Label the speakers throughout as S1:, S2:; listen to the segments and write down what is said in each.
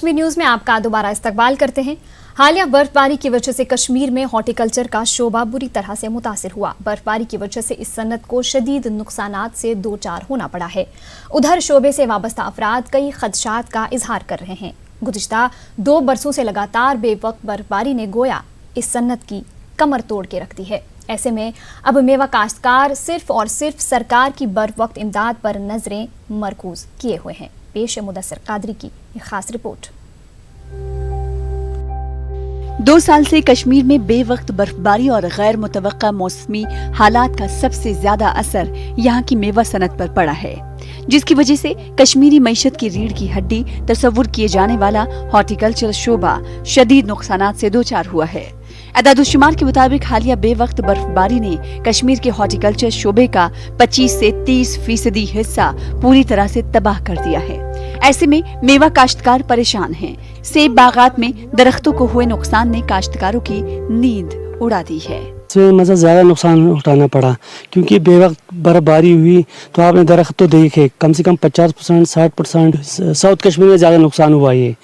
S1: Kashmir news में आपका दोबारा इस्तकबाल करते हैं। हालिया बर्फबारी की वजह से कश्मीर में हॉर्टिकल्चर का शोबा बुरी तरह से मुतासिर हुआ। बर्फबारी की वजह से इस सनत को शदीद नुकसानात से दो चार होना पड़ा है। उधर शोबे से वाबस्ता अफराद कई खदशात का इजहार कर रहे हैं। गुज़िश्ता 2 बरसों से लगातार बेवक्त बर्फबारी ने गोया इस सनत की कमर तोड़ के रख दी है। ऐसे में अब मेवा काश्तकार सिर्फ और सिर्फ सरकार की बर वक्त इमदाद पर नजरें मरकूज किए हुए हैं। पेश है मुदस्सिर कादरी की एक खास रिपोर्ट।
S2: 2 साल से कश्मीर में बेवक्त बर्फबारी और गैर मुतवक्का मौसमी हालात का सबसे ज्यादा असर यहाँ की मेवा सनत पर पड़ा है, जिसकी वजह से कश्मीरी मईशत की रीढ़ की हड्डी तस्वुर किए जाने वाला हॉर्टिकल्चर शोबा शदीद नुकसानात से दो चार हुआ है। एदादुश्शुमार के मुताबिक हालिया बेवक्त बर्फबारी ने कश्मीर के हॉर्टिकल्चर शोबे का 25 से 30% हिस्सा पूरी तरह से तबाह कर दिया है। ऐसे में मेवा काश्तकार परेशान हैं। सेब बागात में दरख्तों को हुए नुकसान ने काश्तकारों की नींद उड़ा दी है।
S3: मतलब ज़्यादा नुकसान उठाना पड़ा क्योंकि बेवक्त बर्फबारी हुई तो आपने दरख्त तो देखे कम से कम 50% 60% साउथ कश्मीर में ज़्यादा नुकसान हुआ ये।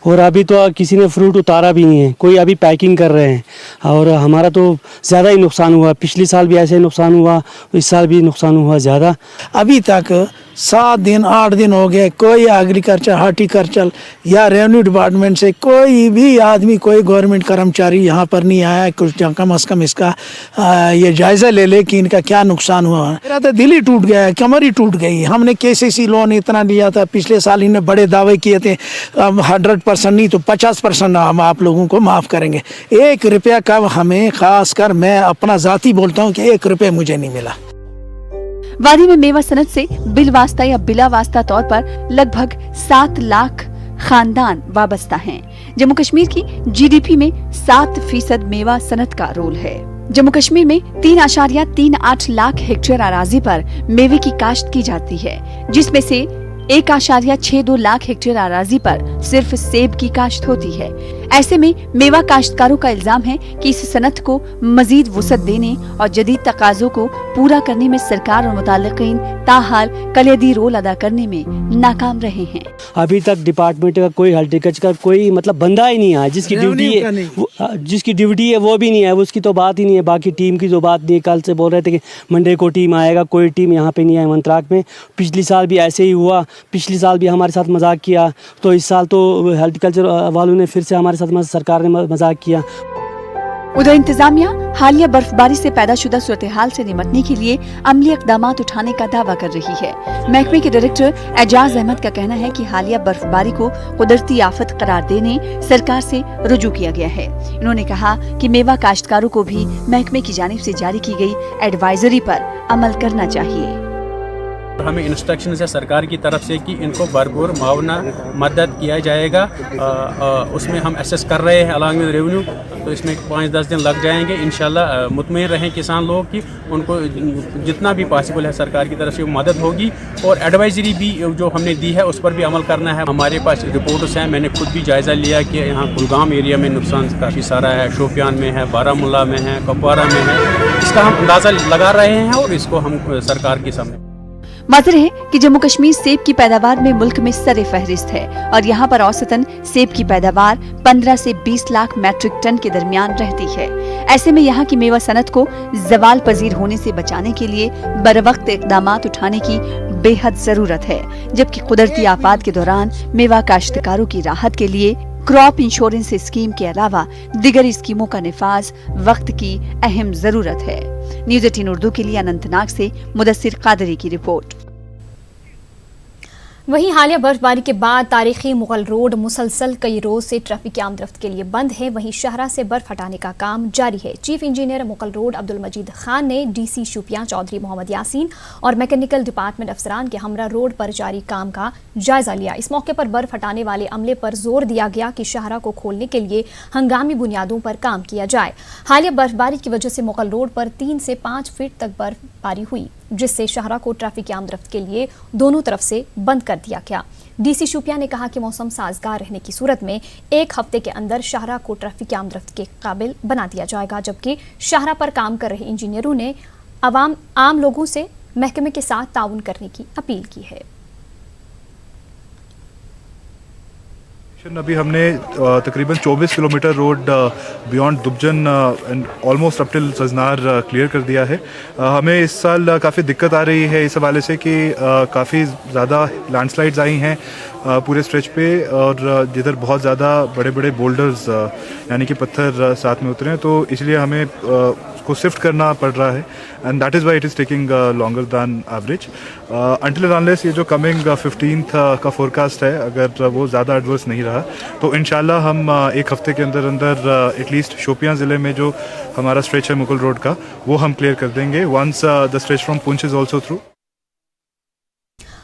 S3: और अभी तो किसी ने फ्रूट उतारा भी नहीं है, कोई अभी पैकिंग कर रहे हैं। और हमारा तो ज़्यादा ही नुकसान हुआ। पिछले साल भी ऐसे नुकसान हुआ, इस साल भी नुकसान हुआ ज़्यादा।
S4: अभी तक 7 दिन 8 दिन हो गए, कोई एग्रीकल्चर हार्टिकल्चर या रेवेन्यू डिपार्टमेंट से कोई भी आदमी, कोई गवर्नमेंट कर्मचारी यहाँ पर नहीं आया कुछ कम अज़ कम इसका ये जायज़ा ले ले कि इनका क्या नुकसान हुआ। मेरा तो दिल ही टूट गया, कमर ही टूट गई। हमने KCC लोन इतना लिया था, पिछले साल इन्हें बड़े दावे किए थे 100% नहीं तो 50% हम आप लोगों को माफ़ करेंगे। 1 रुपया का हमें, खास कर मैं अपना ज़ाती बोलता हूँ कि 1 रुपया मुझे नहीं मिला।
S2: वादी में मेवा सनत से बिलवास्ता या बिला वास्ता तौर पर लगभग 7 लाख खानदान वाबस्ता हैं। जम्मू कश्मीर की GDP में 7% मेवा सनत का रोल है। जम्मू कश्मीर में 3.38 लाख हेक्टेयर अराजी पर मेवे की काश्त की जाती है, जिसमें से 1.62 लाख हेक्टेयर अराजी पर सिर्फ सेब की काश्त होती है। ऐसे में मेवा काश्तकारों का इल्जाम है कि इस सनत को मजीद वुसअत देने और जदीद तकाज़ों को पूरा करने में सरकार और मुताल्लिकीन ताहाल कलियादी रोल अदा करने में नाकाम रहे हैं।
S3: अभी तक डिपार्टमेंट का कोई हॉर्टिकल्चर का कोई मतलब बंदा ही नहीं आया जिसकी ड्यूटी है वो भी नहीं है, उसकी तो बात ही नहीं है। बाकी टीम की तो बात नहीं है। कल से बोल रहे थे कि मंडे को टीम आएगा, कोई टीम यहाँ पे नहीं आई मंत्राक में। पिछले साल भी ऐसे ही हुआ, पिछले साल भी हमारे साथ मजाक किया, तो इस साल तो हॉर्टिकल्चर वालों ने फिर से हमारे साथ सरकार ने मजाक किया।
S2: उधर इंतजामिया हालिया बर्फबारी से पैदा शुदा सूरत हाल से निपटने के लिए अमली इक़दामात उठाने का दावा कर रही है। महकमे के डायरेक्टर एजाज अहमद का कहना है कि हालिया बर्फबारी को कुदरती आफत करार देने सरकार से रुजू किया गया है। इन्होंने कहा कि मेवा काश्तकारों को भी महकमे की जानिब से जारी की गई एडवाइजरी पर अमल करना चाहिए।
S5: हमें इंस्ट्रक्शन है सरकार की तरफ से कि इनको भरपूर मुआवना मदद किया जाएगा। उसमें हम असेस कर रहे हैं अलॉन्ग विद रेवेन्यू, तो इसमें 5-10 दिन लग जाएंगे। इंशाल्लाह मुतमईन रहें किसान लोग कि उनको जितना भी पॉसिबल है सरकार की तरफ से मदद होगी। और एडवाइजरी भी जो हमने दी है उस पर भी अमल करना है। हमारे पास रिपोर्ट्स हैं, मैंने खुद भी जायज़ा लिया कि यहाँ कुलगाम एरिया में नुकसान काफ़ी सारा है, शोपियान में है, बारामूला में है, कुपवारा में है। इसका हम अंदाज़ा लगा रहे हैं और इसको हम सरकार के सामने।
S2: माजर है कि जम्मू कश्मीर सेब की पैदावार में मुल्क में सरे फहरिस्त है और यहाँ पर औसतन सेब की पैदावार 15 से 20 लाख मैट्रिक टन के दरमियान रहती है। ऐसे में यहाँ की मेवा सनत को जवाल पजीर होने से बचाने के लिए बरवक्त इक़दामात उठाने की बेहद जरूरत है, जबकि कुदरती आफात के दौरान मेवा काश्तकारों की राहत के लिए क्रॉप इंश्योरेंस स्कीम के अलावा दिगर स्कीमों का निफाज वक्त की अहम जरूरत है। न्यूज़ 18 उर्दू के लिए अनंतनाग से मुदस्सिर कादरी की रिपोर्ट।
S1: वहीं हालिया बर्फबारी के बाद तारीखी मुगल रोड मुसलसल कई रोज से ट्रैफिक की आमदरफ्त के लिए बंद है। वहीं शहरा से बर्फ हटाने का काम जारी है। Chief engineer Mughal road Abdul Majid Khan ने DC शोपियां चौधरी मोहम्मद यासीन और मैकेनिकल डिपार्टमेंट अफसरान के हमरा रोड पर जारी काम का जायजा लिया। इस मौके पर बर्फ हटाने वाले अमले पर जोर दिया गया कि शहरा को खोलने के लिए हंगामी बुनियादों पर काम किया जाए। हालिया बर्फबारी की वजह से मुगल रोड पर 3 से 5 फीट तक बर्फबारी हुई, जिससे शहरा को ट्रैफिक की आमदरफ्त के लिए दोनों तरफ से बंद कर दिया गया। DC शोपियां ने कहा कि मौसम साजगार रहने की सूरत में 1 हफ्ते के अंदर शहरा को ट्रैफिक की आमदरफ्त के काबिल बना दिया जाएगा, जबकि शहरा पर काम कर रहे इंजीनियरों ने आम लोगों से महकमे के साथ ताउन करने की अपील की है।
S6: अभी हमने तकरीबन 24 kilometre road beyond Dubjan and almost up till Sajnar clear कर दिया है। हमें इस साल काफ़ी दिक्कत आ रही है इस हवाले से कि काफ़ी ज़्यादा लैंडस्लाइड्स आई हैं पूरे स्ट्रेच पे, और जिधर बहुत ज़्यादा बड़े बड़े बोल्डर्स यानी कि पत्थर साथ में उतरे हैं, तो इसलिए हमें उसको शिफ्ट करना पड़ रहा है, and that is why it is taking longer than average until and unless ये जो कमिंग 15th का फोरकास्ट है, अगर वो ज़्यादा एडवर्स नहीं रहा तो इंशाल्लाह हम एक हफ्ते के अंदर अंदर एटलीस्ट शोपियां ज़िले में जो हमारा स्ट्रेच है मुगल रोड का, वो हम क्लियर कर देंगे once the stretch from Poonch is also through.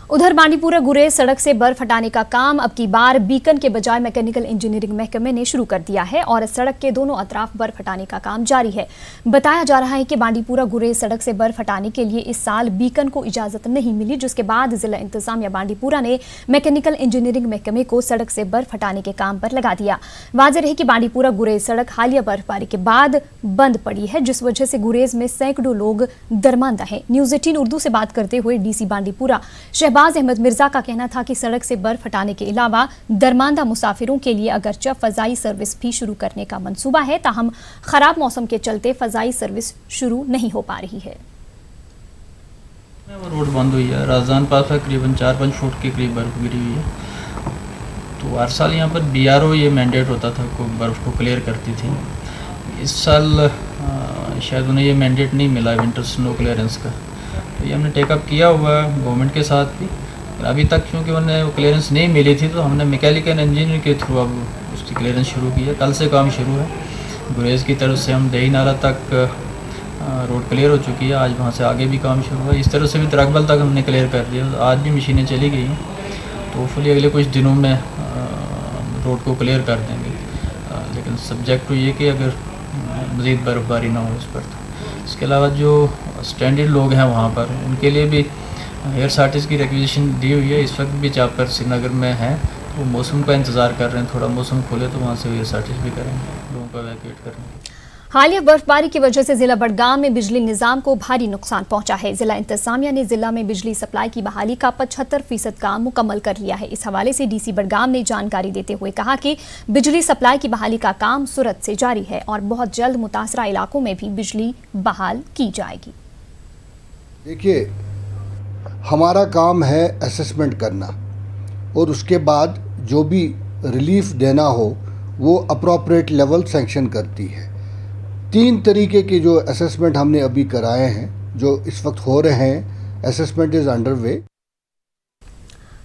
S1: उधर बांडीपुरा गुरेज सड़क से बर्फ हटाने का काम अब की बार बीकन के बजाय मैकेनिकल इंजीनियरिंग महकमे ने शुरू कर दिया है और सड़क के दोनों अतराफ बर्फ हटाने का काम जारी है। बताया जा रहा है कि बांडीपुरा गुरेज सड़क से बर्फ हटाने के लिए इस साल बीकन को इजाजत नहीं मिली, जिसके बाद जिला इंतजामिया बांडीपुरा ने मैकेनिकल इंजीनियरिंग महकमे को सड़क से बर्फ हटाने के काम पर लगा दिया। वाज़ेह रहे कि बांडीपुरा गुरेज सड़क हालिया बर्फबारी के बाद बंद पड़ी है, जिस वजह से गुरेज में सैकड़ों लोग दरमांदा हैं। न्यूज़ 18 उर्दू से बात करते हुए डीसी बांडीपुरा शहबाज अहमद मिर्जा का कहना था कि सड़क से बर्फ हटाने के अलावा दरमांदा मुसाफिरों के लिए अगरचे फजाई सर्विस भी शुरू करने का मंसूबा है, ताहम खराब मौसम के चलते फजाई सर्विस शुरू नहीं हो पा रही है।
S7: वो रोड बंद हुई है, राजदान पास पर करीबन 4-5 फुट के करीब बर्फ गिरी हुई है। तो हर साल यहाँ पर BRO ये मैंडेट होता था को बर्फ़ को क्लियर करती थी। इस साल शायद उन्हें ये मैंडेट नहीं मिला विंटर स्नो क्लियरेंस का, तो ये हमने टेकअप किया हुआ है गवर्नमेंट के साथ भी। अभी तक क्योंकि उन्हें वो क्लियरेंस नहीं मिली थी, तो हमने मैकेनिकल इंजीनियर के थ्रू अब उसकी क्लियरेंस शुरू की है। कल से काम शुरू है। गुरेज की तरफ से हम दही नाला तक रोड क्लियर हो चुकी है, आज वहाँ से आगे भी काम शुरू है। इस तरह से भी तरकबल तक हमने क्लियर कर दिया, आज भी मशीनें चली गई हैं, तो होपफुली अगले कुछ दिनों में रोड को क्लियर कर देंगे। लेकिन सब्जेक्ट तो ये कि अगर मज़ीद बर्फ़बारी ना हो उस पर। तो इसके अलावा जो स्टैंडर्ड लोग हैं वहाँ पर, उनके लिए भी एयर सार्टिस की रिक्वेजिशन दी हुई है। इस वक्त भी चापर श्रीनगर में हैं, तो मौसम का इंतज़ार कर रहे हैं, थोड़ा मौसम खोले तो वहाँ से एयर सार्टिस भी करेंगे, लोगों को एवैक्यूएट करेंगे।
S1: हालिया बर्फबारी की वजह से जिला बडगाम में बिजली निजाम को भारी नुकसान पहुंचा है। जिला इंतजामिया ने जिला में बिजली सप्लाई की बहाली का 75% काम मुकम्मल कर लिया है। इस हवाले से डीसी बडगाम ने जानकारी देते हुए कहा कि बिजली सप्लाई की बहाली का काम सूरत से जारी है और बहुत जल्द मुतासरा इलाकों में भी बिजली बहाल की जाएगी।
S8: देखिए, हमारा काम है असेसमेंट करना और उसके बाद जो भी रिलीफ देना हो वो अप्रोप्रिएट लेवल सैंक्शन करती है। 3 तरीके के जो असेसमेंट हमने अभी कराए हैं, जो इस वक्त हो रहे हैं, असेसमेंट इज़ अंडर वे।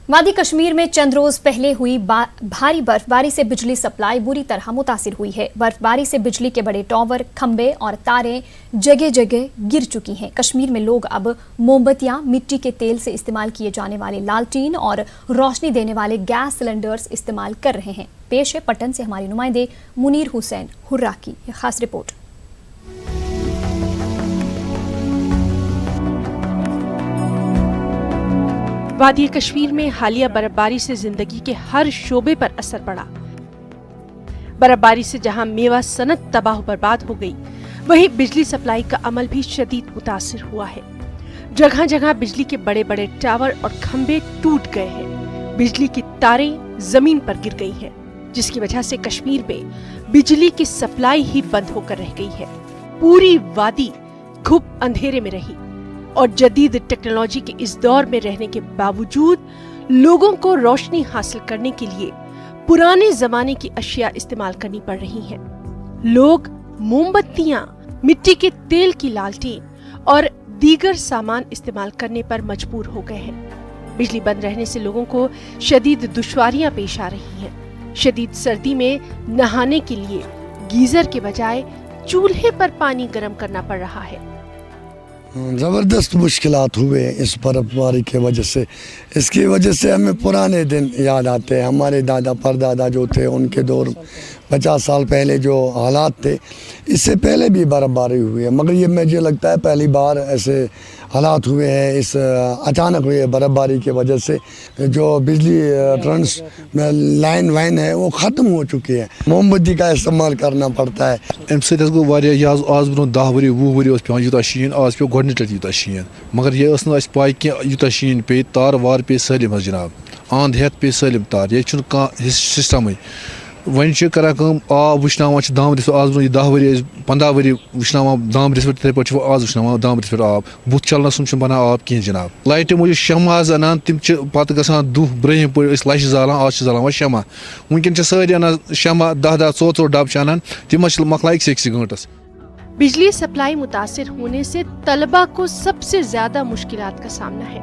S1: वादी कश्मीर में चंद रोज पहले हुई भारी बर्फबारी से बिजली सप्लाई बुरी तरह मुतासिर हुई है। बर्फबारी से बिजली के बड़े टावर, खंबे और तारें जगह जगह गिर चुकी हैं। कश्मीर में लोग अब मोमबत्तियां, मिट्टी के तेल से इस्तेमाल किए जाने वाले लालटीन और रोशनी देने वाले गैस सिलेंडर्स इस्तेमाल कर रहे हैं। पेश है पटन से हमारे नुमाइंदे मुनीर हुसैन हुर्रा की खास रिपोर्ट।
S9: वादी कश्मीर में हालिया बर्फबारी से जिंदगी के हर शोबे पर असर पड़ा। बर्फबारी से जहां मेवा सनत तबाह बर्बाद हो गई, वहीं बिजली सप्लाई का अमल भी शदीद मुतासिर हुआ है। जगह जगह बिजली के बड़े बड़े टावर और खंबे टूट गए हैं। बिजली की तारें जमीन पर गिर गई हैं, जिसकी वजह से कश्मीर में बिजली की सप्लाई ही बंद होकर रह गई है। पूरी वादी घुप अंधेरे में रही और जदीद टेक्नोलॉजी के इस दौर में रहने के बावजूद लोगों को रोशनी हासिल करने के लिए पुराने जमाने की अशिया इस्तेमाल करनी पड़ रही हैं। लोग मोमबत्तियां, मिट्टी के तेल की लालटेन और दीगर सामान इस्तेमाल करने पर मजबूर हो गए हैं। बिजली बंद रहने से लोगों को शदीद दुश्वारियां पेश आ रही हैं। शदीद सर्दी में नहाने के लिए गीजर के बजाय चूल्हे पर पानी गर्म करना पड़ रहा है।
S10: ज़बरदस्त मुश्किलात हुए इस बर्फबारी के वजह से। इसकी वजह से हमें पुराने दिन याद आते हैं। हमारे दादा परदादा जो थे, उनके दौर 50 साल पहले जो हालात थे, इससे पहले भी बर्फबारी हुई है, मगर ये मुझे लगता है पहली बार ऐसे हालात हुए हैं। इस अचानक हुए बर्फबारी की वजह से जो बिजली ट्रांस लाइन वाइन है वो ख़त्म हो चुकी है। मोमबत्ती का इस्तेमाल करना पड़ता है।
S11: आज ब्रो 10 वरी 20 वरी पे यूत शीन, आज पे गोडनेट यूत शीन, मगर ये पाई कि यूत शीन पे तार वार पे सलिम जनाब। اند ہیتھ پہ سٲلِم تار ییٚتہِ چھُنہٕ کانٛہہ سِسٹَمٕے وۄنۍ چھِ کَران کٲم آب وٕشناوان چھِ دامبرِس پٮ۪ٹھ آز برونٛہہ یہِ 10 ؤری ٲسۍ 15 ؤری وٕشناوان دامبرِس پٮ۪ٹھ تِتھَے پٲٹھۍ چھِ آز وٕشناوان دامبرِس پٮ۪ٹھ آب بُتھ چھَلنَس سُنٛد چھُنہٕ بَنان آب کِہیٖنۍ جِناب لایٹہِ موٗجوٗب شمع حظ اَنان تِم چھِ پَتہٕ گژھان دُہ برٛونٛہِم پٲٹھۍ أسۍ لَچھِ زالان آز چھِ زالان وۄنۍ شمع وٕنۍکٮ۪ن چھِ سٲری اَنان شمع 10 ژور ڈَبہٕ چھِ اَنان تِم حظ چھِ مۄکلان أکسٕے گٲنٛٹَس
S9: बिजली सप्लाई मुतासिर होने से तलबा को सबसे ज्यादा मुश्किलात का सामना है।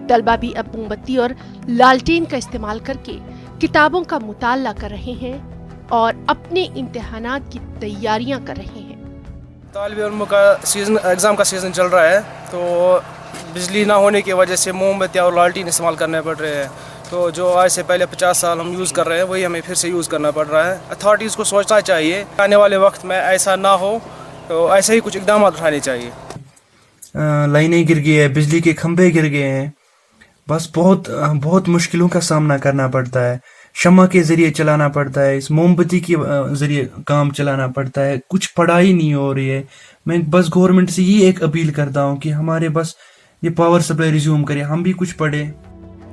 S9: तलबा भी अब मोमबत्ती और लालटेन का इस्तेमाल करके किताबों का मुताला कर रहे हैं और अपने इम्तिहानात की तैयारियां कर रहे हैं।
S12: तालिब इल्म का सीज़न एग्ज़ाम का सीज़न चल रहा है तो बिजली ना होने की वजह से मोमबत्ती और लालटेन इस्तेमाल करने पड़ रहे हैं तो जो आज से पहले 50 साल हम यूज़ कर रहे हैं वही हमें फिर से यूज़ करना पड़ रहा है। अथॉरिटीज़ को सोचना चाहिए आने वाले वक्त में ऐसा ना हो तो ऐसे ही कुछ इक़दाम उठाने चाहिए।
S13: लाइनें गिर गई है बिजली के खंभे गिर गए हैं बस बहुत मुश्किलों का सामना करना पड़ता है शम्मा के ज़रिए चलाना पड़ता है इस मोमबत्ती के ज़रिए काम चलाना पड़ता है कुछ पढ़ाई नहीं हो रही है। मैं बस गवर्नमेंट से ये एक अपील करता हूँ कि हमारे बस ये पावर सप्लाई रिज्यूम करें हम भी कुछ पढ़ें।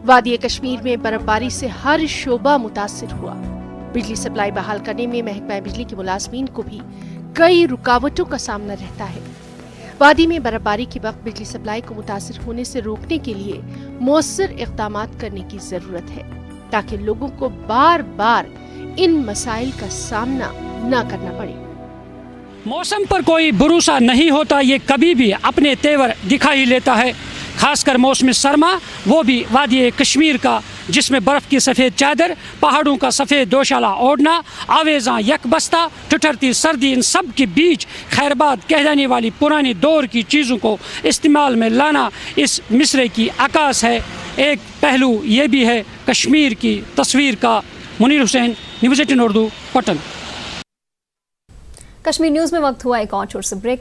S9: वादी कश्मीर में बर्फबारी से हर शोबा मुतासिर हुआ। बिजली सप्लाई बहाल करने में महकमा बिजली के मुलाजमीन को भी कई रुकावटों का सामना रहता है। वादी में बर्फबारी के वक्त बिजली सप्लाई को मुतासिर होने से रोकने के लिए मौसर इक़दामात करने की जरूरत है ताकि लोगों को बार बार इन मसाइल का सामना न करना पड़े।
S14: मौसम पर कोई भरोसा नहीं होता ये कभी भी अपने तेवर दिखा ही लेता है खासकर मौसम सरमा वो भी वादी कश्मीर का जिसमें बर्फ़ की सफ़ेद चादर पहाड़ों का सफ़ेद दोशाला ओढ़ना आवेज़ां यकबस्ता ठिठुरती सर्दी इन सब के बीच खैरबाद कहलाने वाली पुराने दौर की चीज़ों को इस्तेमाल में लाना इस मिसरे की अक्कास है। एक पहलू ये भी है कश्मीर की तस्वीर का। मुनीर हुसैन न्यूज़ 18 उर्दू पटन।
S1: कश्मीर न्यूज़ में वक्त हुआ एक और छोटे से ब्रेक का।